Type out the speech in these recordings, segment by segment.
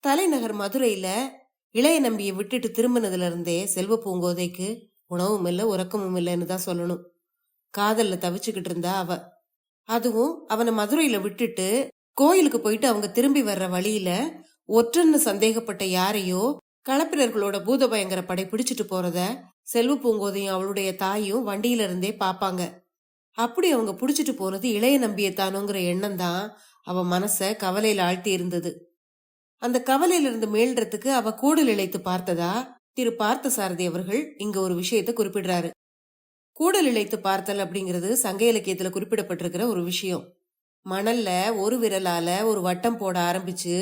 தலைநகர் மதுரையில இளைய நம்பியை விட்டுட்டு திரும்பினதுல இருந்தே செல்வ பூங்கோதைக்கு உணவும் இல்லை உறக்கமும் இல்லைன்னு தான் சொல்லணும். காதல்ல தவிச்சுக்கிட்டு இருந்தா அவ. அதுவும் அவனை மதுரையில விட்டுட்டு கோயிலுக்கு போயிட்டு அவங்க திரும்பி வர்ற வழியில ஒற்றன்னு சந்தேகப்பட்ட யாரையோ களப்பிரர்களோட பூத பயங்கர படை பிடிச்சிட்டு போறத செல்வ பூங்கோதையும் அவளுடைய தாயும் வண்டியில இருந்தே பாப்பாங்க. அப்படி அவங்க புடிச்சிட்டு போனது இளைய நம்பியத்தானுங்கிற எண்ணம் தான் அவ மனச கவலையில ஆழ்த்தி இருந்தது. அந்த கவலையில இருந்து மீள்றதுக்கு அவ கூடல் இழைத்து பார்த்ததா திரு பார்த்த சாரதி அவர்கள் இங்க ஒரு விஷயத்தை குறிப்பிடுறாரு. கூடல் இழைத்து பார்த்தல் அப்படிங்கிறது சங்க இலக்கியத்துல குறிப்பிடப்பட்டிருக்கிற ஒரு விஷயம். மணல்ல ஒரு விரலால ஒரு வட்டம் போட ஆரம்பிச்சு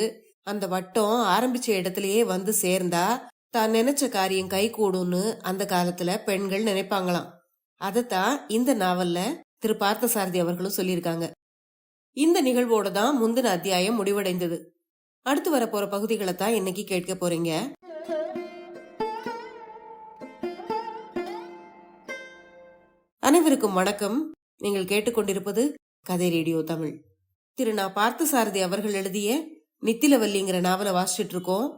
அந்த வட்டம் ஆரம்பிச்ச இடத்துலயே வந்து சேர்ந்தா தான் நினைச்ச காரியம் கை கூடும்னு அந்த காலத்துல பெண்கள் நினைப்பாங்களாம். அதத்தான் இந்த நாவல்ல திரு பார்த்த சாரதி அவர்களும் சொல்லியிருக்காங்க. இந்த நிகழ்வோட தான் முந்தின அத்தியாயம் முடிவடைந்தது. அடுத்து வரப்போற பகுதிகளை தான் இன்னைக்கு கேட்க போறீங்க. அனைவருக்கும் வணக்கம். நீங்கள் கேட்டுக்கொண்டிருப்பது கதை ரேடியோ தமிழ். திரு நான் பார்த்த சாரதி அவர்கள் எழுதிய நித்திலவல்லிங்கிற நாவலை வாசிச்சுட்டு இருக்கோம்.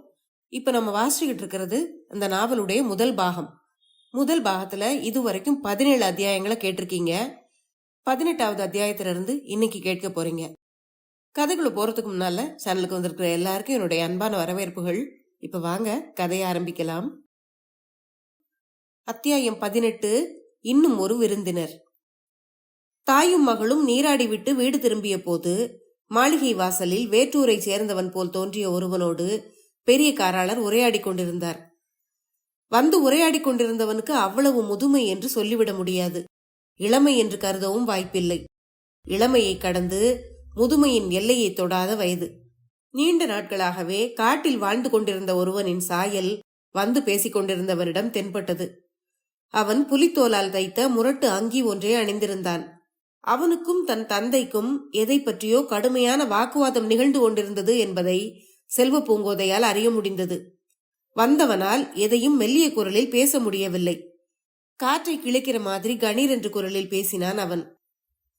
இப்ப நம்ம வாசிச்சுக்கிட்டு இருக்கிறது அந்த நாவலுடைய முதல் பாகம். முதல் பாகத்துல இதுவரைக்கும் 17 அத்தியாயங்களை கேட்டிருக்கீங்க. 18வது அத்தியாயத்துல இருந்து இன்னைக்கு கேட்க போறீங்க. கதைக்குள்ள போறதுக்கு முன்னால சேனலுக்கு வந்திருக்கிற எல்லாருக்கும் என்னுடைய அன்பான வரவேற்புகள். இப்ப வாங்க கதையை ஆரம்பிக்கலாம். அத்தியாயம் 18. இன்னும் ஒரு விருந்தினர். தாயும் மகளும் நீராடி விட்டு வீடு திரும்பிய போது மாளிகை வாசலில் வேற்றூரை சேர்ந்தவன் போல் தோன்றிய ஒருவனோடு பெரிய காராளர் உரையாடி கொண்டிருந்தார். வந்து உரையாடி கொண்டிருந்தவனுக்கு அவ்வளவு முதுமை என்று சொல்லிவிட முடியாது. இளமை என்று கருதவும் வாய்ப்பில்லை. இளமையை கடந்து முதுமையின் எல்லையை தொடாத வயது. நீண்ட நாட்களாகவே காட்டில் வாழ்ந்து கொண்டிருந்த ஒருவனின் சாயல் வந்து பேசிக் கொண்டிருந்தவனிடம் தென்பட்டது. அவன் புலித்தோலால் தைத்த முரட்டு அங்கி ஒன்றே அணிந்திருந்தான். அவனுக்கும் தன் தந்தைக்கும் எதை பற்றியோ கடுமையான வாக்குவாதம் நிகழ்ந்து கொண்டிருந்தது என்பதை செல்வ பூங்கோதையால் அறிய முடிந்தது. வந்தவனால் எதையும் மெல்லிய குரலில் பேச முடியவில்லை. காற்றை கிழிக்கிற மாதிரி கணீர் என்ற குரலில் பேசினான் அவன்.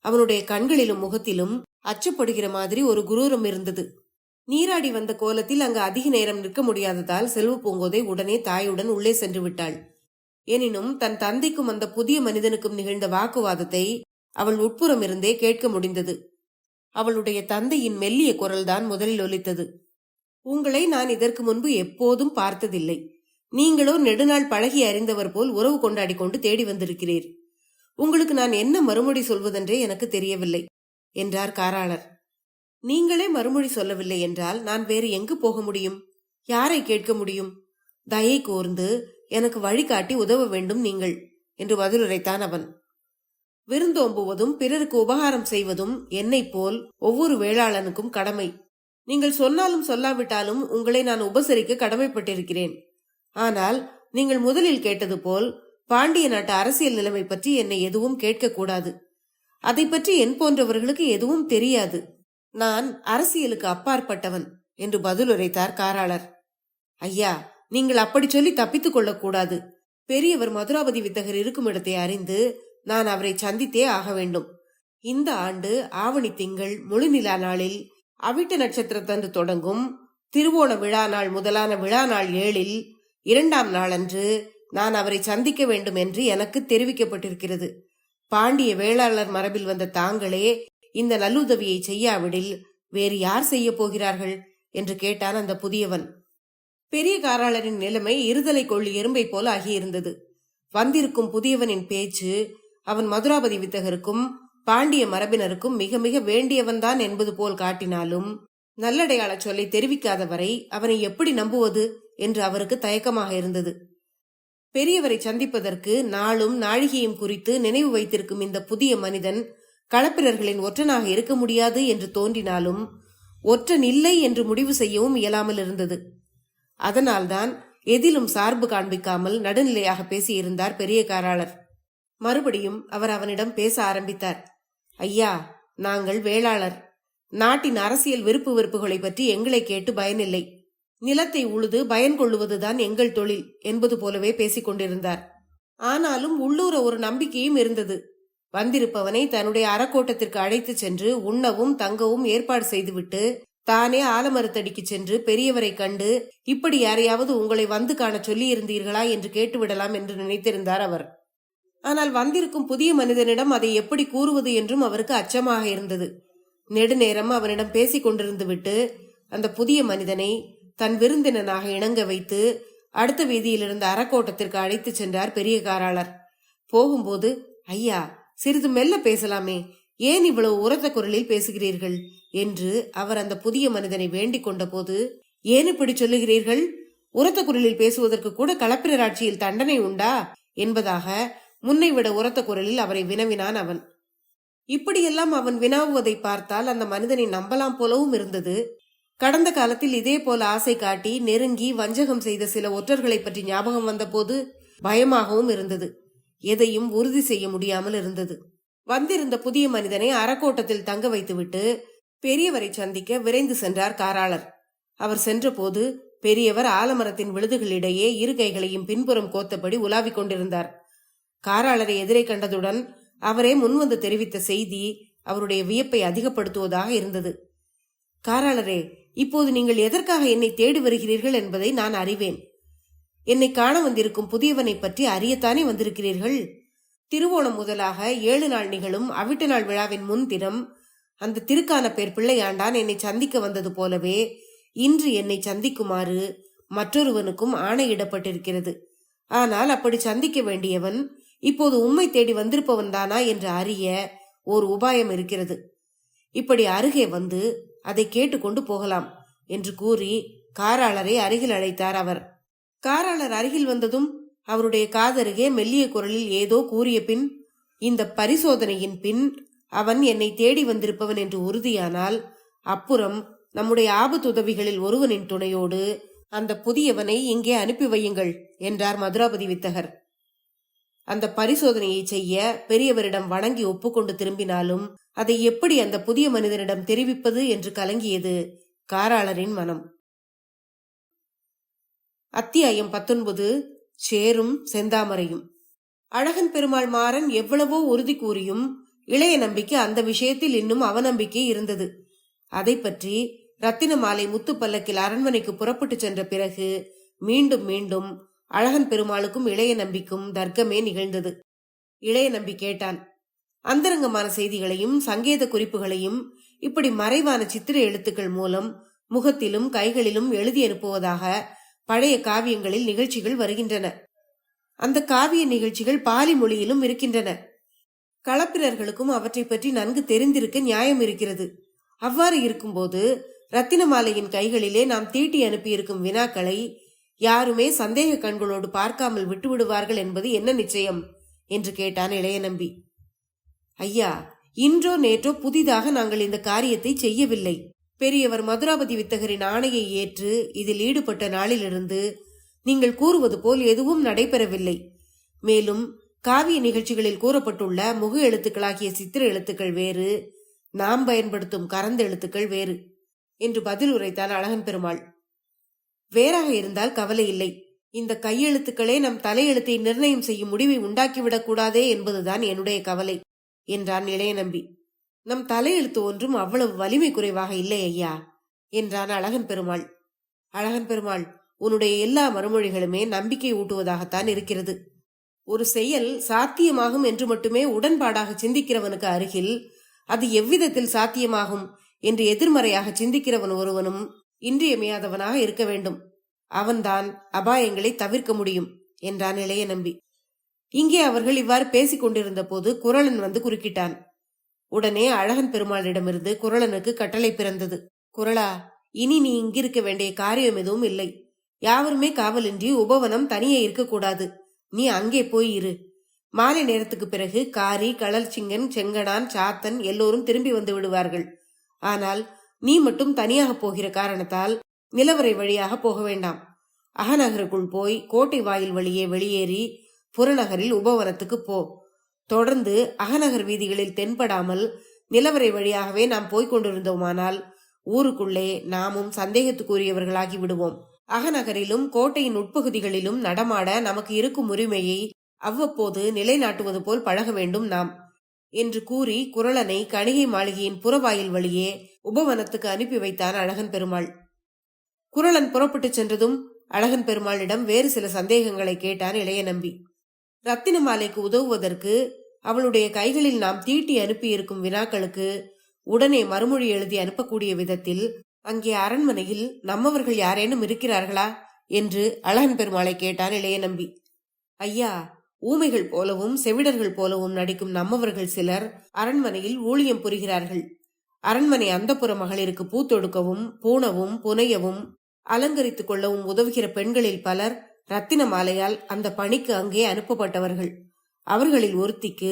அவனுடைய கண்களிலும் முகத்திலும் அச்சப்படுகிற மாதிரி ஒரு குரூரம் இருந்தது. நீராடி வந்த கோலத்தில் அங்கு அதிக நேரம் நிற்க முடியாததால் செல்வ பூங்கோதை உடனே தாயுடன் உள்ளே சென்று விட்டாள். எனினும் தன் தந்தைக்கும் அந்த புதிய மனிதனுக்கும் நிகழ்ந்த வாக்குவாதத்தை அவள் உட்புறம் இருந்தே கேட்க முடிந்தது. அவளுடைய தந்தையின் மெல்லிய குரல்தான் முதலில் ஒலித்தது. உங்களை நான் இதற்கு முன்பு எப்போதும் பார்த்ததில்லை. நீங்களோ நெடுநாள் பழகி அறிந்தவர் போல் உறவு கொண்டாடி கொண்டு தேடி வந்திருக்கிறீர். உங்களுக்கு நான் என்ன மறுமொழி சொல்வதென்றே எனக்கு தெரியவில்லை என்றார் காராளர். நீங்களே மறுமொழி சொல்லவில்லை என்றால் நான் வேறு எங்கு போக முடியும்? யாரை கேட்க முடியும்? தயை கோர்ந்து எனக்கு வழிகாட்டி உதவ வேண்டும் நீங்கள் என்று பதிலுரைத்தான் அவன். விருந்தோம்புவதும் பிறருக்கு உபகாரம் செய்வதும் என்னை போல் ஒவ்வொரு வேளாளனுக்கும் கடமை. நீங்கள் சொன்னாலும் சொல்லாவிட்டாலும் உங்களை நான் உபசரிக்க கடமைப்பட்டிருக்கிறேன். ஆனால் நீங்கள் முதலில் கேட்டது போல் பாண்டிய நாட்டு அரசியல் நிலைமை பற்றி என்னை எதுவும் கேட்கக்கூடாது. அதை பற்றி என் போன்றவர்களுக்கு எதுவும் தெரியாது. நான் அரசியலுக்கு அப்பாற்பட்டவன் என்று பதிலுரைத்தார் காராளர். ஐயா, நீங்கள் அப்படி சொல்லி தப்பித்துக் கொள்ளக்கூடாது. பெரியவர் மதுராபதி வித்தகர் இருக்கும் இடத்தை அறிந்து நான் அவரை சந்தித்தே ஆக வேண்டும். இந்த ஆண்டு ஆவணி திங்கள் முழுநிலா நாளில் அவிட்ட நட்சத்திரத்தன்று தொடங்கும் திருவோண விழா நாள் முதலான விழா நாள் 7இல் 2ஆம் நாளன்று நான் அவரை சந்திக்க வேண்டும் என்று எனக்கு தெரிவிக்கப்பட்டிருக்கிறது. பாண்டிய வேளாளர் மரபில் வந்த தாங்களே இந்த நல்லுதவியை செய்யாவிடில் வேறு யார் செய்ய போகிறார்கள் என்று கேட்டான் அந்த புதியவன். பெரிய காராளரின் நிலைமை இருதலை கொள்ளி எறும்பை போல ஆகியிருந்தது. வந்திருக்கும் புதியவனின் பேச்சு அவன் மதுராபதி வித்தகருக்கும் பாண்டிய மரபினருக்கும் மிக மிக வேண்டியவன்தான் என்பது போல் காட்டினாலும் நல்லடையாள சொல்லை தெரிவிக்காத வரை அவனை எப்படி நம்புவது என்று அவருக்கு தயக்கமாக இருந்தது. பெரியவரை சந்திப்பதற்கு நாளும் நாழிகையும் குறித்து நினைவு வைத்திருக்கும் இந்த புதிய மனிதன் களப்பிரர்களின் ஒற்றனாக இருக்க முடியாது என்று தோன்றினாலும் ஒற்றன் இல்லை என்று முடிவு செய்யவும் இயலாமல் இருந்தது. அதனால்தான் எதிலும் சார்பு காண்பிக்காமல் நடுநிலையாக பேசியிருந்தார் பெரிய காராளர். மறுபடியும் அவர் அவனிடம் பேச ஆரம்பித்தார். ஐயா, நாங்கள் வேளாளர். நாட்டின் அரசியல் விருப்பு வெறுப்புகளை பற்றி எங்களை கேட்டு பயனில்லை. நிலத்தை உழுது பயன் கொள்ளுவதுதான் எங்கள் தொழில் என்பது போலவே பேசிக் கொண்டிருந்தார். ஆனாலும் உள்ளூர ஒரு நம்பிக்கையும் இருந்தது. வந்திருப்பவனை தன்னுடைய அறக்கோட்டத்திற்கு அழைத்து சென்று உண்ணவும் தங்கவும் ஏற்பாடு செய்துவிட்டு தானே ஆலமரத்தடிக்கு சென்று பெரியவரை கண்டு இப்படி யாரையாவது உங்களை வந்து காண சொல்லி இருந்தீர்களா என்று கேட்டுவிடலாம் என்று நினைத்திருந்தார் அவர். ஆனால் வந்திருக்கும் புதிய மனிதனிடம் அதை எப்படி கூறுவது என்றும் அவருக்கு அச்சமாக இருந்தது. நெடுநேரம் அவனிடம் பேசிக் கொண்டிருந்து விட்டு அந்த புதிய மனிதனை தன் விருந்தினனாக இணங்க வைத்து அடுத்த வீதியிலிருந்து அறக்கோட்டத்திற்கு அழைத்து சென்றார் பெரிய காராளர். போகும்போது, ஐயா, சிறிது மெல்ல பேசலாமே, ஏன் இவ்வளவு உரத்த குரலில் பேசுகிறீர்கள் என்று அவர் அந்த புதிய மனிதனை வேண்டிக் கொண்ட போது, ஏன் இப்படி சொல்லுகிறீர்கள்? உரத்த குரலில் பேசுவதற்கு கூட களப்பிரர் ஆட்சியில் தண்டனை உண்டா என்பதாக முன்னை விட உரத்த குரலில் அவரை வினவினான் அவன். இப்படியெல்லாம் அவன் வினாவுவதை பார்த்தால் அந்த மனிதனை நம்பலாம் போலவும் இருந்தது. கடந்த காலத்தில் இதே போல ஆசை காட்டி நெருங்கி வஞ்சகம் செய்த சில ஒற்றர்களை பற்றி ஞாபகம் வந்த போது பயமாகவும் இருந்தது. எதையும் உறுதி செய்ய முடியாமல் இருந்தது. வந்திருந்த புதிய மனிதனை அறக்கோட்டத்தில் தங்க வைத்துவிட்டு பெரியவரை சந்திக்க விரைந்து சென்றார் காராளர். அவர் சென்றபோது பெரியவர் ஆலமரத்தின் விழுதுகளிடையே இரு கைகளையும் பின்புறம் கோத்தபடி உலாவிக் கொண்டிருந்தார். காராளரை எதிரே கண்டதுடன் அவரே முன்வந்து தெரிவித்த செய்தி அவருடைய வியப்பை அதிகப்படுத்துவதாக இருந்தது. காராளரே, இப்போது நீங்கள் எதற்காக என்னை தேடி வருகிறீர்கள் என்பதை நான் அறிவேன். என்னை காண வந்திருக்கும் புதியவனை பற்றி அறியத்தானே வந்திருக்கிறீர்கள். திருவோணம் முதலாக 7 நாள் நிகழும் அவிட்ட நாள் விழாவின் முன்தினம் அந்த திருக்கான பேர் பிள்ளையாண்டான் என்னை சந்திக்க வந்தது போலவே இன்று என்னை சந்திக்குமாறு மற்றொருவனுக்கும் ஆணையிடப்பட்டிருக்கிறது. ஆனால் அப்படி சந்திக்க வேண்டியவன் இப்போது உம்மை தேடி வந்திருப்பவன் தானா என்று அறிய ஓர் உபாயம் இருக்கிறது. இப்படி அருகே வந்து அதை கேட்டுக்கொண்டு போகலாம் என்று கூறி காராளரை அருகில் அழைத்தார் அவர். காராளர் அருகில் வந்ததும் அவருடைய காதருகே மெல்லிய குரலில் ஏதோ கூறிய பின், இந்த பரிசோதனையின் பின் அவன் என்னை தேடி வந்திருப்பவன் என்று உறுதியானால் அப்புறம் நம்முடைய ஆபத்துதவிகளில் ஒருவனின் துணையோடு அந்த புதியவனை இங்கே அனுப்பி வையுங்கள் என்றார் மதுராபதி வித்தகர். அந்த பரிசோதனையை செய்ய பெரியவரிடம் வணங்கி ஒப்புக்கொண்டு திரும்பினாலும் அதை எப்படி அந்த புதிய மனிதனிடம் தெரிவிப்பது என்று கலங்கியது காராளரின் மனம். அத்தியாயம் 19. சேரும் செந்தாமரையும். அழகன் பெருமாள் மாறன் எவ்வளவோ உறுதி கூறியும் இளைய நம்பிக்கை அந்த விஷயத்தில் இன்னும் அவநம்பிக்கை இருந்தது. அதை பற்றி ரத்தின மாலை முத்து பல்லக்கில் அரண்மனைக்கு புறப்பட்டு சென்ற பிறகு மீண்டும் மீண்டும் அழகன் பெருமாளுக்கும் இளைய நம்பிக்கும் தர்க்கமே நிகழ்ந்தது. இளைய நம்பி கேட்டான், அந்தரங்கமான செய்திகளையும் சங்கேத குறிப்புகளையும் இப்படி மறைவான சித்திர எழுத்துக்கள் மூலம் முகத்திலும் கைகளிலும் எழுதி அனுப்புவதாக பழைய காவியங்களில் நிகழ்ச்சிகள் வருகின்றன. அந்த காவிய நிகழ்ச்சிகள் பாலி மொழியிலும் இருக்கின்றன. களப்பிரர்களுக்கும் அவற்றை பற்றி நன்கு தெரிந்திருக்க நியாயம் இருக்கிறது. அவ்வாறு இருக்கும்போது ரத்தினமாலையின் கைகளிலே நாம் தீட்டி அனுப்பியிருக்கும் வினாக்களை யாருமே சந்தேக கண்களோடு பார்க்காமல் விட்டுவிடுவார்கள் என்பது என்ன நிச்சயம் என்று கேட்டான் இளைய நம்பி. ஐயா, இன்றோ நேற்றோ புதிதாக நாங்கள் இந்த காரியத்தை செய்யவில்லை. பெரியவர் மதுராபதி வித்தகரின் ஆணையை ஏற்று இதில் ஈடுபட்ட நாளிலிருந்து நீங்கள் கூறுவது போல் எதுவும் நடைபெறவில்லை. மேலும் காவிய நிகழ்ச்சிகளில் கூறப்பட்டுள்ள முக எழுத்துக்களாகிய சித்திர எழுத்துக்கள் வேறு, நாம் பயன்படுத்தும் கரந்த எழுத்துக்கள் வேறு என்று பதில் உரைத்தான் அழகன் பெருமாள். வேறாக இருந்தால் கவலை இல்லை. இந்த கையெழுத்துக்களே நம் தலையெழுத்தை நிர்ணயம் செய்யும் முடிவை உண்டாக்கிவிடக் கூடாதே என்பதுதான் என்னுடைய கவலை என்றான் இளைய நம்பி. நம் தலையெழுத்து ஒன்றும் அவ்வளவு வலிமை குறைவாக இல்லை ஐயா என்றான் அழகன் பெருமாள். அழகன் பெருமாள், உன்னுடைய எல்லா மறுமொழிகளுமே நம்பிக்கை ஊட்டுவதாகத்தான் இருக்கிறது. ஒரு செயல் சாத்தியமாகும் என்று மட்டுமே உடன்பாடாக சிந்திக்கிறவனுக்கு அருகில் அது எவ்விதத்தில் சாத்தியமாகும் என்று எதிர்மறையாக சிந்திக்கிறவன் ஒருவனும் இன்றியமையாதவனாக இருக்க வேண்டும். அவன்தான் அபாயங்களை தவிர்க்க முடியும் என்றான் இளைய நம்பி. இங்கே அவர்கள் இவ்வாறு பேசிக் கொண்டிருந்த போது குறளன் வந்து குறுக்கிட்டான். உடனே அழகன் பெருமாளிடமிருந்து குறளனுக்கு கட்டளை பிறந்தது. குறளா, இனி நீ இங்கிருக்க வேண்டிய காரியம் எதுவும் இல்லை. யாவருமே காவலின்றி உபவனம் தனியே இருக்கக்கூடாது. நீ அங்கே போய் இரு. மாலை நேரத்துக்கு பிறகு காரி, களல் சிங்கன், செங்கடான், சாத்தன் எல்லோரும் திரும்பி வந்து விடுவார்கள். ஆனால் நீ மட்டும் தனியாக போகிற காரணத்தால் நிலவரை வழியாக போக வேண்டாம். அகநகருக்குள் போய் கோட்டை வாயில் வழியே வெளியேறி புறநகரில் உபவனத்துக்கு போ. தொடர்ந்து அகநகர் வீதிகளில் தென்படாமல் நிலவரை வழியாகவே நாம் போய்கொண்டிருந்தோமானால் ஊருக்குள்ளே நாமும் சந்தேகத்துக்குரியவர்களாகி விடுவோம். அகநகரிலும் கோட்டையின் உட்பகுதிகளிலும் நடமாட நமக்கு இருக்கும் உரிமையை அவ்வப்போது நிலைநாட்டுவது போல் பழக வேண்டும் நாம் என்று கூறி குறளனை கணிகை மாளிகையின் புறவாயில் வழியே உபவனத்துக்கு அனுப்பி வைத்தான் அழகன் பெருமாள். குறளன் புறப்பட்டு சென்றதும் அழகன் பெருமாளிடம் வேறு சில சந்தேகங்களை கேட்டான் இளைய நம்பி. ரத்தின மாலைக்கு உதவுவதற்கு அவளுடைய கைகளில் நாம் தீட்டி அனுப்பியிருக்கும் வினாக்களுக்கு உடனே மறுமொழி எழுதி அனுப்பக்கூடிய விதத்தில் அங்கே அரண்மனையில் நம்மவர்கள் யாரேனும் இருக்கிறார்களா என்று அழகன் பெருமாளை கேட்டான் இளைய நம்பி. ஐயா, ஊமைகள் போலவும் செவிடர்கள் போலவும் நடிக்கும் நம்மவர்கள் சிலர் அரண்மனையில் ஊழியம் புரிகிறார்கள். அரண்மனை அந்தப்புற மகளிருக்கு பூத்தொடுக்கவும் பூணவும் புனையவும் அலங்கரித்துக் கொள்ளவும் உதவுகிற பெண்களில் பலர் ரத்தின மாலையால் அந்த பணிக்கு அங்கே அனுப்பப்பட்டவர்கள். அவர்களில் ஒருத்திக்கு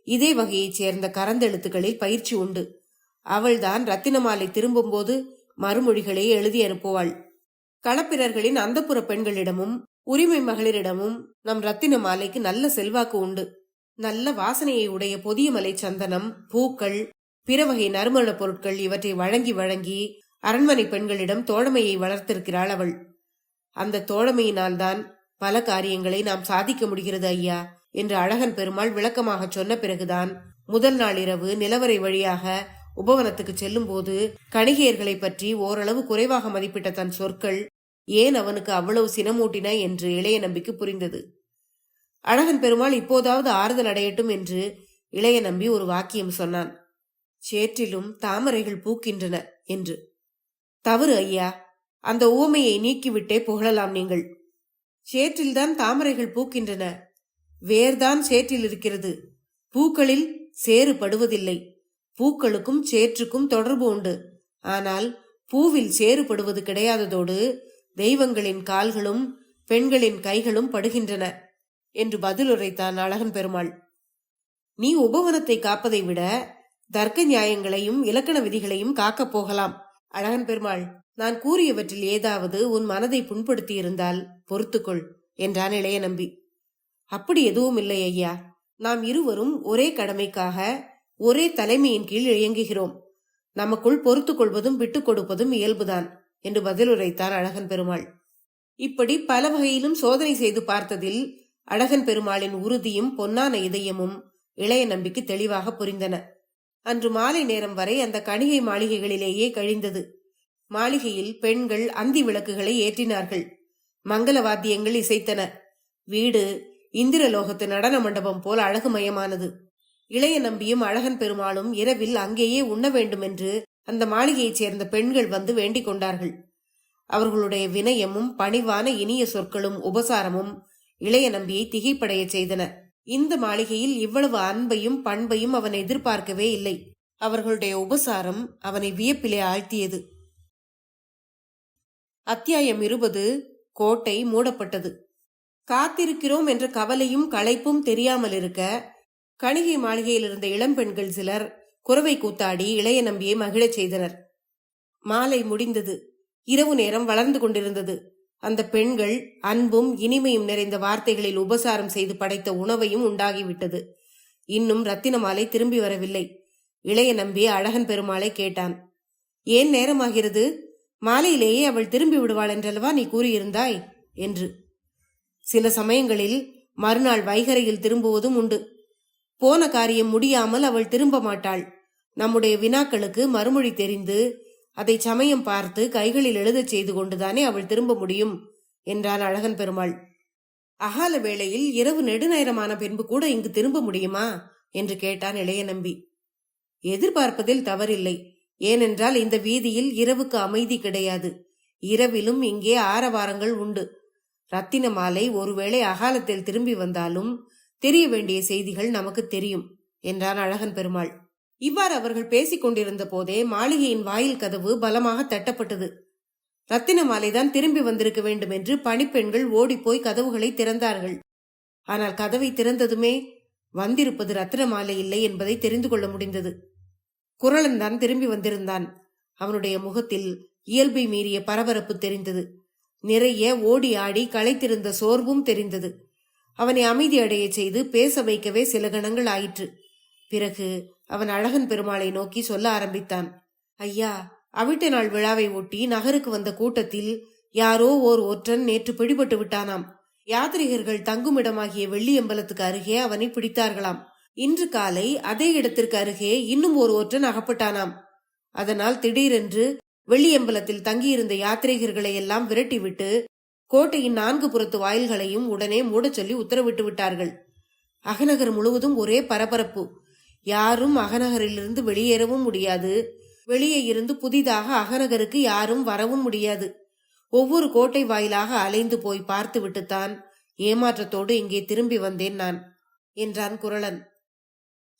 இதே வகையைச் சேர்ந்த கரந்தெழுத்துக்களில் பயிற்சி உண்டு. அவள்தான் ரத்தின மாலை திரும்பும் போது மறுமொழிகளை எழுதி அனுப்புவாள். களப்பிரர்களின் அந்தப்புற பெண்களிடமும் உரிமை மகளிரிடமும் நம் ரத்தின மாலைக்கு நல்ல செல்வாக்கு உண்டு. நல்ல வாசனையை உடைய பொதிய மலை சந்தனம், பூக்கள், பிற வகை நறுமண பொருட்கள் இவற்றை வழங்கி வழங்கி அரண்மனை பெண்களிடம் தோழமையை வளர்த்திருக்கிறாள் அவள். அந்த தோழமையினால்தான் பல காரியங்களை நாம் சாதிக்க முடிகிறது ஐயா என்று அழகன் பெருமாள் விளக்கமாக சொன்ன பிறகுதான் முதல் நாள் இரவு நிலவரை வழியாக உபவனத்துக்கு செல்லும் போது கணிகையர்களை பற்றி ஓரளவு குறைவாக மதிப்பிட்ட தன் சொற்கள் ஏன் அவனுக்கு அவ்வளவு சினமூட்டின என்று இளைய நம்பிக்கு புரிந்தது. அழகன் பெருமாள் இப்போதாவது ஆறுதல் அடையட்டும் என்று இளைய நம்பி ஒரு வாக்கியம் சொன்னான். சேற்றிலும் தாமரைகள் பூக்கின்றன என்று. தவறு ஐயா, அந்த ஊமையை நீக்கிவிட்டே புகழலாம் நீங்கள். சேற்றில்தான் தாமரைகள் பூக்கின்றன. வேர்தான் சேற்றில் இருக்கிறது. பூக்களில் சேறு படுவதில்லை. பூக்களுக்கும் சேற்றுக்கும் தொடர்பு உண்டு. ஆனால் பூவில் சேறுபடுவது கிடையாததோடு தெய்வங்களின் கால்களும் பெண்களின் கைகளும் படுகின்றன என்று பதிலுரைத்தான் அழகன் பெருமாள். நீ உபவனத்தை காப்பதை விட தர்க்க நியாயங்களையும் இலக்கண விதிகளையும் காக்கப் போகலாம். அழகன் பெருமாள், நான் கூறியவற்றில் ஏதாவது உன் மனதை புண்படுத்தி இருந்தால் பொறுத்துக்கொள் என்றான் இளைய நம்பி. அப்படி எதுவும் இல்லை ஐயா. நாம் இருவரும் ஒரே கடமைக்காக ஒரே தலைமையின் கீழ் இயங்குகிறோம். நமக்குள் பொறுத்து கொள்வதும் விட்டுக் கொடுப்பதும் இயல்புதான் என்று பதிலுரைத்தான் அழகன் பெருமாள். இப்படி பல வகையிலும் சோதனை செய்து பார்த்ததில் அழகன் பெருமாளின் உறுதியும் பொன்னான இதயமும் இளைய நம்பிக்கு தெளிவாக புரிந்தன. அன்று மாலை நேரம் வரை அந்த கணிகை மாளிகைகளிலேயே கழிந்தது. மாளிகையில் பெண்கள் அந்தி விளக்குகளை ஏற்றினார்கள். மங்கள வாத்தியங்கள் இசைத்தன. வீடு இந்திரலோகத்து நடன மண்டபம் போல் அழகுமயமானது. இளைய நம்பியும் அழகன் பெருமாளும் இரவில் அங்கேயே உண்ண வேண்டும் என்று அந்த மாளிகையைச் சேர்ந்த பெண்கள் வந்து வேண்டிக் கொண்டார்கள். அவர்களுடைய வினயமும் பணிவான இனிய சொற்களும் உபசாரமும் இளைய நம்பியை திகைப்படைய செய்தன. இந்த மாளிகையில் இவ்வளவு அன்பையும் பண்பையும் அவன் எதிர்பார்க்கவே இல்லை. அவர்களுடைய உபசாரம் அவனை வியப்பிலே ஆழ்த்தியது. அத்தியாயம் 20. கோட்டை மூடப்பட்டது. காத்திருக்கிறோம் என்ற கவலையும் களைப்பும் தெரியாமல் இருக்க கணிகை மாளிகையில் இருந்த இளம்பெண்கள் சிலர் குரவை கூத்தாடி இளைய நம்பியை மகிழச் செய்தனர். மாலை முடிந்தது. இரவு நேரம் வளர்ந்து கொண்டிருந்தது. அந்த பெண்கள் அன்பும் இனிமையும் நிறைந்த வார்த்தைகளில் உபசாரம் செய்து படைத்த உணவையும் உண்டாகிவிட்டது. இன்னும் ரத்தின மாலை திரும்பி வரவில்லை. இளைய நம்பி அழகன் பெருமாளை கேட்டான். ஏன் நேரமாகிறது? மாலையிலேயே அவள் திரும்பி விடுவாள் என்றல்லவா நீ கூறியிருந்தாய் என்று. சில சமயங்களில் மறுநாள் வைகரையில் திரும்புவதும் உண்டு. போன காரியம் முடியாமல் அவள் திரும்ப மாட்டாள். நம்முடைய வினாக்களுக்கு மறுமொழி தெரிந்து அதை சமயம் பார்த்து கைகளில் எழுதச் செய்து கொண்டுதானே அவள் திரும்ப முடியும் என்றான் அழகன் பெருமாள். அகால வேளையில் இரவு நெடுநேரமான பின்பு கூட இங்கு திரும்ப முடியுமா என்று கேட்டான் இளைய நம்பி. எதிர்பார்ப்பதில் தவறில்லை. ஏனென்றால் இந்த வீதியில் இரவுக்கு அமைதி கிடையாது. இரவிலும் இங்கே ஆரவாரங்கள் உண்டு. ரத்தின மாலை ஒருவேளை அகாலத்தில் திரும்பி வந்தாலும் தெரிய வேண்டிய செய்திகள் நமக்கு தெரியும் என்றான் அழகன் பெருமாள். இவ்வாறு அவர்கள் பேசிக் கொண்டிருந்த போதே மாளிகையின் வாயில் கதவு பலமாக தட்டப்பட்டது. ரத்தின மாலைதான் திரும்பி வந்திருக்க வேண்டும் என்று பணிப்பெண்கள் ஓடிப்போய் கதவுகளை திறந்தார்கள். ஆனால் கதவை திறந்ததுமே வந்திருப்பது ரத்தின மாலை இல்லை என்பதை தெரிந்து கொள்ள முடிந்தது. குறளன் தான் திரும்பி வந்திருந்தான். அவனுடைய முகத்தில் இயல்பை மீறிய பரபரப்பு தெரிந்தது. நிறைய ஓடி ஆடி களைத்திருந்த சோர்வும் தெரிந்தது. அவனை அமைதி அடைய செய்து பேச வைக்கவே சில கணங்கள் ஆயிற்று. பிறகு அவன் அழகன் பெருமாளை நோக்கி சொல்ல ஆரம்பித்தான். ஐயா, அவிட்ட நாள் விழாவை ஒட்டி நகருக்கு வந்த கூட்டத்தில் யாரோ ஓர் ஒற்றன் நேற்று பிடிபட்டு விட்டானாம். யாத்ரிகர்கள் தங்குமிடமாகிய வெள்ளியம்பலத்துக்கு அருகே அவனை பிடித்தார்களாம். இன்று காலை அதே இடத்திற்கு அருகே இன்னும் ஒரு ஒற்றன் அகப்பட்டானாம். அதனால் திடீரென்று வெள்ளியம்பலத்தில் தங்கியிருந்த யாத்ரீகர்களை எல்லாம் விரட்டிவிட்டு கோட்டையின் 4 புறத்து வாயில்களையும் உடனே மூடச் சொல்லி உத்தரவிட்டு விட்டார்கள். அகநகர் முழுவதும் ஒரே பரபரப்பு. யாரும் அகநகரிலிருந்து வெளியேறவும் முடியாது. வெளியே இருந்து புதிதாக அகநகருக்கு யாரும் வரவும் முடியாது. ஒவ்வொரு கோட்டை வாயிலாக அலைந்து போய் பார்த்து விட்டுத்தான் ஏமாற்றத்தோடு இங்கே திரும்பி வந்தேன் நான் என்றான் குரலன்.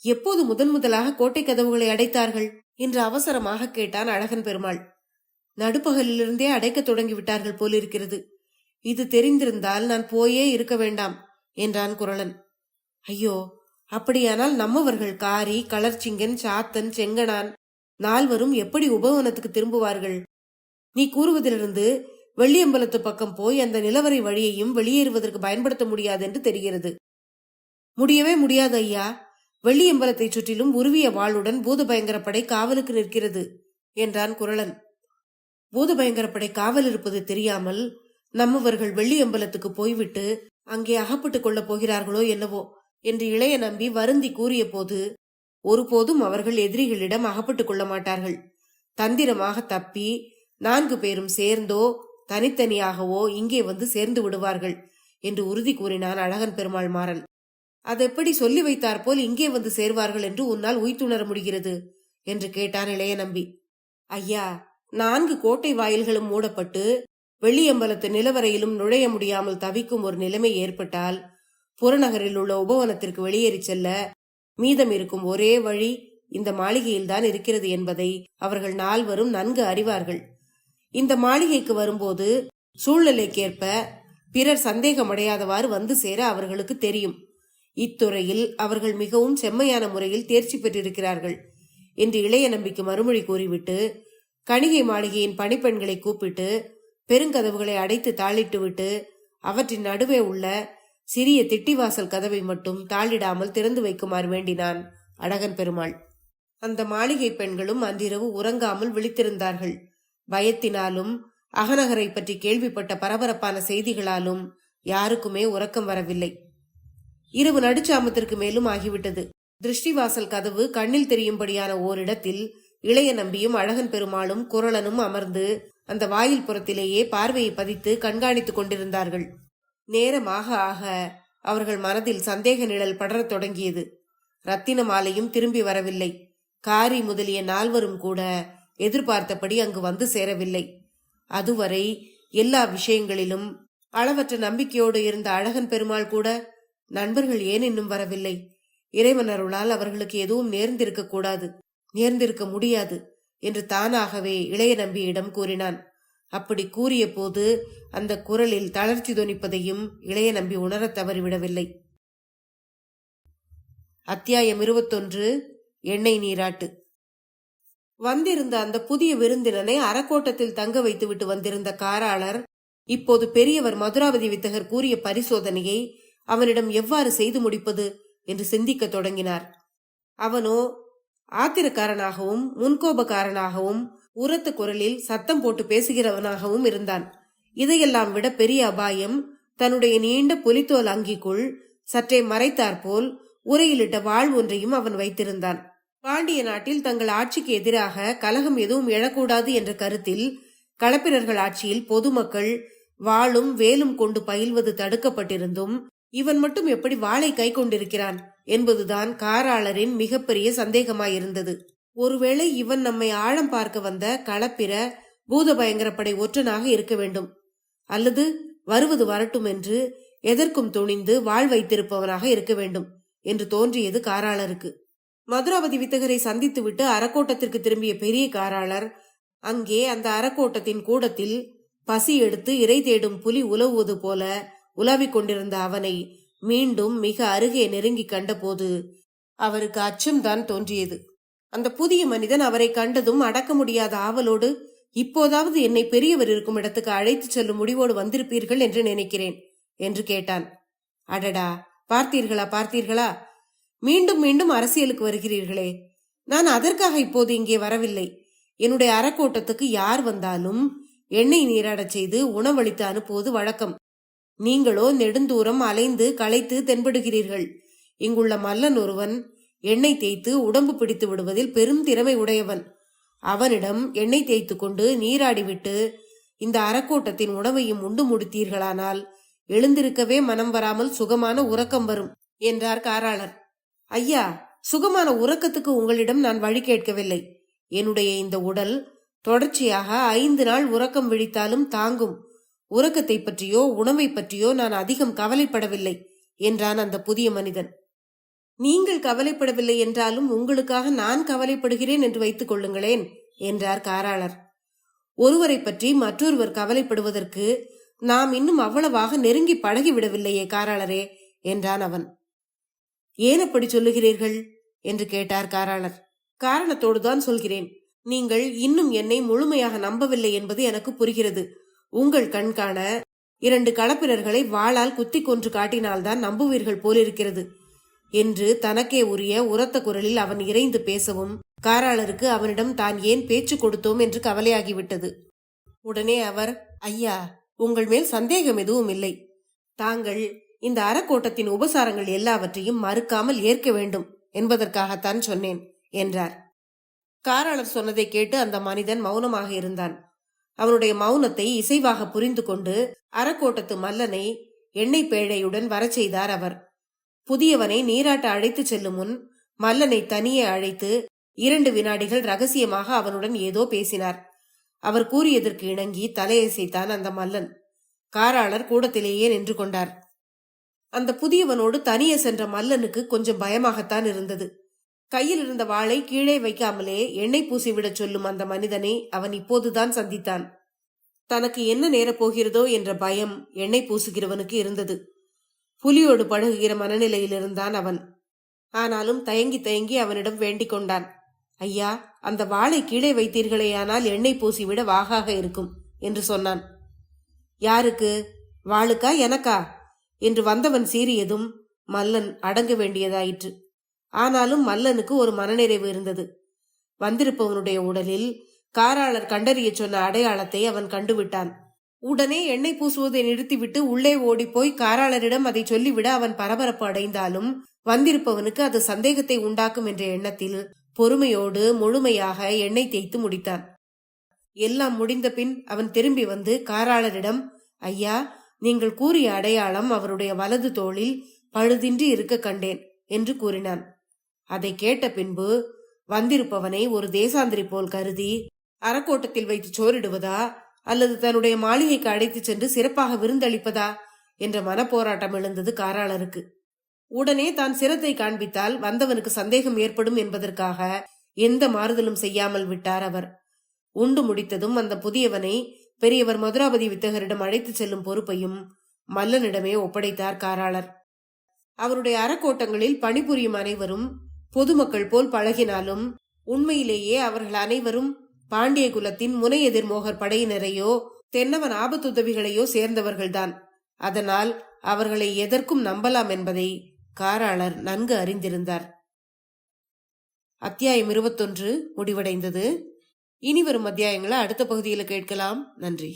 எப்போது முதலாக கோட்டை கதவுகளை அடைத்தார்கள் என்று அவசரமாக கேட்டான் அழகன் பெருமாள். நடுப்பகலிலிருந்தே அடைக்க தொடங்கிவிட்டார்கள் போலிருக்கிறது. இது தெரிந்திருந்தால் நான் போயே இருக்க வேண்டாம் என்றான் குரலன். ஐயோ, அப்படியானால் நம்மவர்கள் காரி, களர்ச்சிங்கன், சாத்தன், செங்கனான் 4வரும் எப்படி உபவனத்துக்கு திரும்புவார்கள்? நீ கூறுவதிலிருந்து வெள்ளியம்பலத்து பக்கம் போய் அந்த நிலவரை வழியையும் வெளியேறுவதற்கு பயன்படுத்த முடியாது என்று தெரிகிறது. முடியவே முடியாது ஐயா. வெள்ளியம்பலத்தை சுற்றிலும் உருவிய வாளுடன் பூதபயங்கரப்படை காவலுக்கு நிற்கிறது என்றான் குரலன். பூதபயங்கரப்படை காவல் இருப்பது தெரியாமல் நம்மவர்கள் வெள்ளியம்பலத்துக்கு போய்விட்டு அங்கே அகப்பட்டுக் கொள்ளப் போகிறார்களோ என்னவோ என்று இளைய நம்பி வருந்தி கூறிய போது, ஒருபோதும் அவர்கள் எதிரிகளிடம் அகப்பட்டுக் கொள்ள மாட்டார்கள். தந்திரமாக தப்பி 4 பேரும் சேர்ந்தோ தனித்தனியாகவோ இங்கே வந்து சேர்ந்து விடுவார்கள் என்று உறுதி கூறினான் அழகன் பெருமாள் மாறன். அதெப்படி சொல்லி வைத்தார் போல் இங்கே வந்து சேர்வார்கள் என்று உன்னால் உய்த்துணர முடிகிறது என்று கேட்டான் இளைய நம்பி. ஐயா, 4 கோட்டை வாயில்களும் மூடப்பட்டு வெள்ளியம்பலத்து நிலவரையிலும் நுழைய முடியாமல் தவிக்கும் ஒரு நிலைமை ஏற்பட்டால் புறநகரில் உள்ள உபவனத்திற்கு வெளியேறி செல்ல மீதம் இருக்கும் ஒரே வழி இந்த மாளிகையில்தான் இருக்கிறது என்பதை அவர்கள் 4வரும் நன்கு அறிவார்கள். இந்த மாளிகைக்கு வரும்போது சூழ்நிலைக்கேற்ப பிறர் சந்தேகமடையாதவாறு வந்து சேர அவர்களுக்கு தெரியும். இத்துறையில் அவர்கள் மிகவும் செம்மையான முறையில் தேர்ச்சி பெற்றிருக்கிறார்கள் என்று இளைய நம்பிக்கு மறுமொழி கூறிவிட்டு கணிகை மாளிகையின் பணிப்பெண்களை கூப்பிட்டு பெருங்கதவுகளை அடைத்து தாளிட்டு விட்டு அவற்றின் நடுவே உள்ள சிறிய திட்டிவாசல் கதவை மட்டும் தாளிடாமல் திறந்து வைக்குமாறு வேண்டினான் அழகன் பெருமாள். அந்த மாளிகை பெண்களும் அன்றிரவு உறங்காமல் விழித்திருந்தார்கள். பயத்தினாலும் அகநகரை பற்றி கேள்விப்பட்ட பரபரப்பான செய்திகளாலும் யாருக்குமே உறக்கம் வரவில்லை. இரவு நடுச்சாமத்திற்கு மேலும் ஆகிவிட்டது. திருஷ்டிவாசல் கதவு கண்ணில் தெரியும்படியான ஓரிடத்தில் இளைய நம்பியும் அழகன் பெருமாளும் குரலனும் அமர்ந்து அந்த வாயில் புறத்திலேயே பார்வையை பதித்து கண்காணித்துக் கொண்டிருந்தார்கள். நேரமாக ஆக அவர்கள் மனதில் சந்தேக நிழல் படரத் தொடங்கியது. ரத்தின மாலையும் திரும்பி வரவில்லை. காரி முதலிய 4வரும் கூட எதிர்பார்த்தபடி அங்கு வந்து சேரவில்லை. அதுவரை எல்லா விஷயங்களிலும் அளவற்ற நம்பிக்கையோடு இருந்த அழகன் பெருமாள் கூட நண்பர்கள் ஏன் இன்னும் வரவில்லை, இறைவன் அருளால் அவர்களுக்கு எதுவும் நேர்ந்திருக்க கூடாது, நேர்ந்திருக்க முடியாது என்று தானாகவே இளைய நம்பியிடம் கூறினான். அப்படி கூறிய போது அந்த குரலில் தளர்ச்சி தொனிப்பதையும் இளைய நம்பி உணர தவறிவிடவில்லை. அத்தியாயம் 21. எண்ணெய் நீராட்டு. வந்திருந்த அந்த புதிய விருந்தினனை அறக்கோட்டத்தில் தங்க வைத்துவிட்டு வந்திருந்த காராளர் இப்போது பெரியவர் மதுராபதி வித்தகர் கூறிய பரிசோதனையை அவனிடம் எவ்வாறு செய்து முடிப்பது என்று சிந்திக்க தொடங்கினார். அவனோ ஆத்திரக்காரனாகவும் முன்கோபக்காரனாகவும் உரத்த குரலில் சத்தம் போட்டு பேசுகிறவனாகவும் இருந்தான். இதையெல்லாம் விட பெரிய அபாயம் தன்னுடைய நீண்ட புலித்தோல் அங்கிக்குள் சற்றே மறைத்தாற்போல் உரையிலிட்ட வாழ் ஒன்றையும் அவன் வைத்திருந்தான். பாண்டிய நாட்டில் தங்கள் ஆட்சிக்கு எதிராக கலகம் எதுவும் எழக்கூடாது என்ற கருத்தில் களப்பிரர்கள் ஆட்சியில் பொதுமக்கள் வாளும் வேலும் கொண்டு பயில்வது தடுக்கப்பட்டிருந்தும் இவன் மட்டும் எப்படி வாளை கை கொண்டிருக்கிறான் என்பதுதான் காராளரின் மிகப்பெரிய சந்தேகமாயிருந்தது. ஒருவேளை இவன் நம்மை ஆழம் பார்க்க வந்த களப்பிர பூத பயங்கரப்படை ஒற்றனாக இருக்க வேண்டும், அல்லது வருவது வரட்டும் என்று எதற்கும் துணிந்து வாழ் வைத்திருப்பவனாக இருக்க வேண்டும் என்று தோன்றியது காராளருக்கு. மதுராபதி வித்தகரை சந்தித்துவிட்டு அறக்கோட்டத்திற்கு திரும்பிய பெரிய காராளர் அங்கே அந்த அறக்கோட்டத்தின் கூடத்தில் பசி எடுத்து இறை தேடும் புலி உலவுவது போல உலாவிக் கொண்டிருந்த அவனை மீண்டும் மிக அருகே நெருங்கி கண்டபோது அவருக்கு அச்சம்தான் தோன்றியது. அந்த புதிய மனிதன் அவரை கண்டதும் அடக்க முடியாத ஆவலோடு, இப்போதாவது என்னை பெரியவர் இருக்கும் இடத்துக்கு அழைத்து செல்லும் முடிவோடு வந்திருப்பீர்கள் என்று நினைக்கிறேன் என்று கேட்டான். அடடா, பார்த்தீர்களா, மீண்டும் மீண்டும் அரசியலுக்கு வருகிறீர்களே. நான் அதற்காக இப்போது இங்கே வரவில்லை. என்னுடைய அறக்கோட்டத்துக்கு யார் வந்தாலும் எண்ணெய் நீராடச் செய்து உணவளித்து அனுப்புவது வழக்கம். நீங்களோ நெடுந்தூரம் அலைந்து களைத்து தென்படுகிறீர்கள். இங்குள்ள மல்லன் ஒருவன் எண்ணெய் தேய்த்து உடம்பு பிடித்து விடுவதில் பெரும் திறமை உடையவன். அவனிடம் எண்ணெய் தேய்த்து கொண்டு நீராடிவிட்டு இந்த அறக்கோட்டத்தின் உணவையும் உண்டு முடித்தீர்களானால் எழுந்திருக்கவே மனம் வராமல் சுகமான உறக்கம் வரும் என்றார் காராளர். ஐயா, சுகமான உறக்கத்துக்கு உங்களிடம் நான் வழி கேட்கவில்லை. என்னுடைய இந்த உடல் தொடர்ச்சியாக 5 நாள் உறக்கம் விழித்தாலும் தாங்கும். உறக்கத்தை பற்றியோ உணவை பற்றியோ நான் அதிகம் கவலைப்படவில்லை என்றான் அந்த புதிய மனிதன். நீங்கள் கவலைப்படவில்லை என்றாலும் உங்களுக்காக நான் கவலைப்படுகிறேன் என்று வைத்துக் கொள்ளுங்களேன் என்றார் காராளர். ஒருவரை பற்றி மற்றொருவர் கவலைப்படுவதற்கு நாம் இன்னும் அவ்வளவாக நெருங்கி பழகிவிடவில்லையே காராளரே என்றான் அவன். ஏன் அப்படி சொல்லுகிறீர்கள் என்று கேட்டார் காராளர். காரணத்தோடுதான் சொல்கிறேன். நீங்கள் இன்னும் என்னை முழுமையாக நம்பவில்லை என்பது எனக்கு புரிகிறது. உங்கள் கண்காண 2 களப்பிரர்களை வாளால் குத்தி கொன்று காட்டினால்தான் நம்புவீர்கள் போலிருக்கிறது என்று தனக்கே உரிய உரத்த குரலில் அவன் இறைந்து பேசவும் காராளருக்கு அவனிடம் தான் ஏன் பேச்சு கொடுத்தோம் என்று கவலையாகிவிட்டது. உடனே அவர், ஐயா, உங்கள் மேல் சந்தேகம் எதுவும் இல்லை. தாங்கள் இந்த அறக்கோட்டத்தின் உபசாரங்கள் எல்லாவற்றையும் மறுக்காமல் ஏற்க வேண்டும் என்பதற்காகத்தான் சொன்னேன் என்றார். காராளர் சொன்னதை கேட்டு அந்த மனிதன் மௌனமாக இருந்தான். அவனுடைய மௌனத்தை இசைவாக புரிந்து கொண்டு அறக்கோட்டத்து மல்லனை எண்ணெய் பேழையுடன் வரச் செய்தார் அவர். புதியவனை நீராட்ட அழைத்து செல்லும் முன் மல்லனை தனியே அழைத்து 2 வினாடிகள் ரகசியமாக அவனுடன் ஏதோ பேசினார். அவர் கூறியதற்கு இணங்கி தலையசைத்தான் அந்த மல்லன். காராளர் கூடத்திலேயே நின்று கொண்டார். அந்த புதியவனோடு தனியே சென்ற மல்லனுக்கு கொஞ்சம் பயமாகத்தான் இருந்தது. கையில் இருந்த வாளை கீழே வைக்காமலே எண்ணெய் பூசிவிடச் சொல்லும் அந்த மனிதனை அவன் இப்போதுதான் சந்தித்தான். தனக்கு என்ன நேரப் போகிறதோ என்ற பயம் எண்ணெய் பூசுகிறவனுக்கு இருந்தது. புலியோடு பழகுகிற மனநிலையில் இருந்தான் அவன். ஆனாலும் தயங்கி தயங்கி அவனிடம் வேண்டிக் கொண்டான். ஐயா, அந்த வாளை கீழே வைத்தீர்களேயானால் எண்ணெய் பூசிவிட வாகாக இருக்கும் என்று சொன்னான். யாருக்கு? வாளுக்கா எனக்கா என்று வந்தவன் சீறியதும் மல்லன் அடங்க வேண்டியதாயிற்று. ஆனாலும் மல்லனுக்கு ஒரு மனநிறைவு இருந்தது. வந்திருப்பவனுடைய உடலில் காராளர் கண்டறிய சொன்ன அடையாளத்தை அவன் கண்டுவிட்டான். உடனே எண்ணெய் பூசுவதை நிறுத்திவிட்டு உள்ளே ஓடிப்போய் காராளரிடம் அதை சொல்லிவிட அவன் பரபரப்பு அடைந்தாலும் வந்திருப்பவனுக்கு அது சந்தேகத்தை உண்டாக்கும் என்ற எண்ணத்தில் பொறுமையோடு முழுமையாக எண்ணெய் தேய்த்து முடித்தான். எல்லாம் முடிந்த பின் அவன் திரும்பி வந்து காராளரிடம், ஐயா, நீங்கள் கூறிய அடையாளம் அவருடைய வலது தோளில் பழுதின்றி இருக்க கண்டேன் என்று கூறினான். அதை கேட்ட பின்பு வந்திருப்பவனை ஒரு தேசாந்திரி போல் கருதி அறக்கோட்டத்தில் வைத்து சோறிடுவதா அல்லது தன்னுடைய மாளிகைக்கு அழைத்து சென்று சிறப்பாக விருந்தளிப்பதா என்ற மனப்போராட்டம் எழுந்தது காராளருக்கு. உடனே தான் சிரத்தை காண்பித்தால் வந்தவனுக்கு சந்தேகம் ஏற்படும் என்பதற்காக எந்த மாறுதலும் செய்யாமல் விட்டார் அவர். உண்டு முடித்ததும் அந்த புதியவனை பெரியவர் மதுராபதி வித்தகரிடம் அழைத்து செல்லும் பொறுப்பையும் மல்லனிடமே ஒப்படைத்தார் காராளர். அவருடைய அறக்கோட்டங்களில் பணிபுரியும் அனைவரும் பொதுமக்கள் போல் பழகினாலும் உண்மையிலேயே அவர்கள் அனைவரும் பாண்டிய குலத்தின் முனை எதிர்மோகர் படையினரையோ தென்னவன் ஆபத்துதவிகளையோ சேர்ந்தவர்கள்தான். அதனால் அவர்களை எதற்கும் நம்பலாம் என்பதை காராளர் நன்கு அறிந்திருந்தார். அத்தியாயம் 21 முடிவடைந்தது. இனி வரும் அத்தியாயங்களை அடுத்த பகுதியில் கேட்கலாம். நன்றி.